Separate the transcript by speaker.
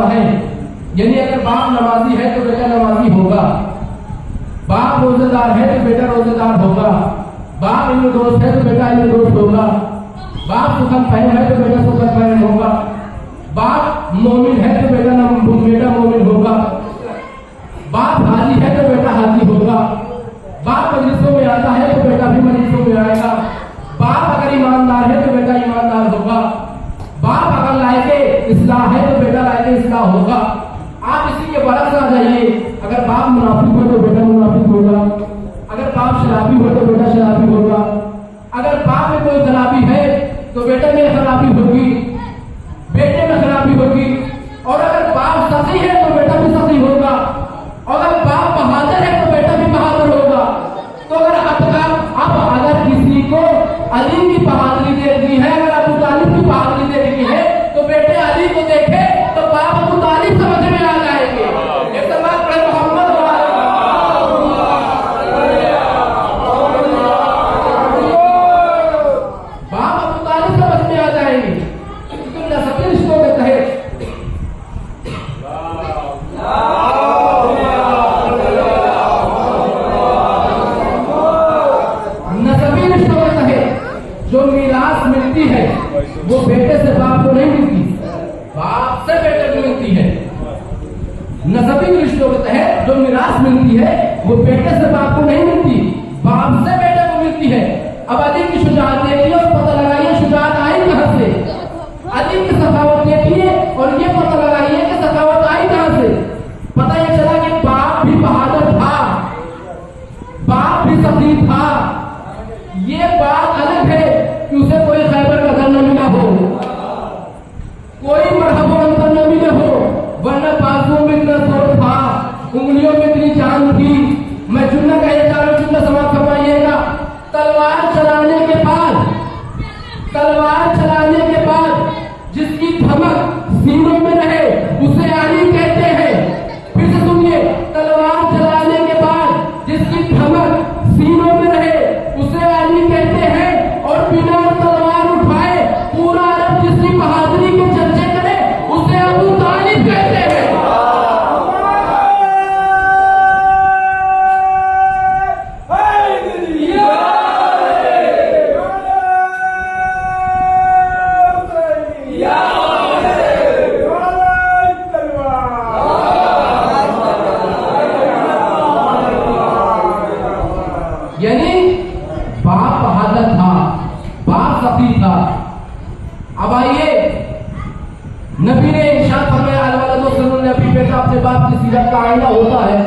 Speaker 1: है। यानी अगर बाप नमाजी है तो बेटा नमाजी होगा, बाप रोजेदार है तो बेटा रोजेदार होगा, बाप इल्म दोस्त है तो बेटा इल्म दोस्त होगा, बाप सुखन फहम है तो बेटा सुखन फहम होगा, बाप मोमिन है तो बेटा मोमिन होगा, बाप हाजी है तो बेटा हाजी होगा, बाप मजलिसों में आता है तो बेटा भी मजलिसों में आएगा, बाप अगर ईमानदार है तो बेटा ईमानदार होगा, बाप अगर लायके इस्लाह है तो बेटा लायके इस्लाह होगा। आप इसी के बरक्स आ जाइए, अगर बाप मुनाफिक हो तो बेटा मुनाफिक होगा, अगर बाप शराबी हो तो बेटा शराबी होगा, अगर बाप में कोई खराबी है तो बेटे में खराबी होगी, बेटे में खराबी होगी, और अगर बाप सखी है तो बेटा भी सखी होगा, और अगर बाप बहादुर है तो बेटा भी बहादुर होगा। तो अगर किसी को अली की बहादुरी देखनी है, अगर अबू तालिब की बहादुरी देखनी है तो बेटे अली को देखे तो बाप अबू तालिब समझ में आ जाएंगे। एक बात पढ़े मोहम्मद बाप अबू तालिब समझ में आ जाएंगे। तो नसबी रिश्तों के तहत जो मीरास मिलती है वो बेटे से बाप को नहीं मिलती, बाप से बेटे को मिलती है। नसबी रिश्तों के तहत जो मीरास मिलती है वो बेटे से बाप को नहीं मिलती, बाप से बेटे को मिलती है। अब अली की शुजाअत देखिए और पता लगाइए शुजाअत आई कहां से, अली की सखावत देखिए और ये पता लगाइए कि सखावत आई कहां से। पता ये चला कि बाप भी बहादुर था, बाप भी सखी था। ये बात अलग है कि उसे कोई खैबर का धन न मिला हो, कोई मरहबो अंतर न मिले हो, वरना बाजुओं में इतना जोर था, उंगलियों में इतनी जान थी। मैं जुम्ला कहे जा रहा हूं, जुम्ला समाप्त करवाइएगा। तलवार चलाने के बाद जिसकी धमक सीनों में रहे उसे अली कहते हैं। फिर से सुनिए, तलवार चलाने के बाद जिसकी धमक सीनों में रहे उसे अली कहते हैं, और बिना तलवार उठाए पूरा अरब जिसकी बहादुरी के चर्चे करे उसे अबू तालिब कहते हैं। यानी बाप बहादुर था, बाप सफी था। अब आइए, नबी ने इरशाद फरमाया, अलवलदु सल्लल्लाहु अलैहि वसल्लम, बेटा अपने बाप की सीरत का आईना होता है।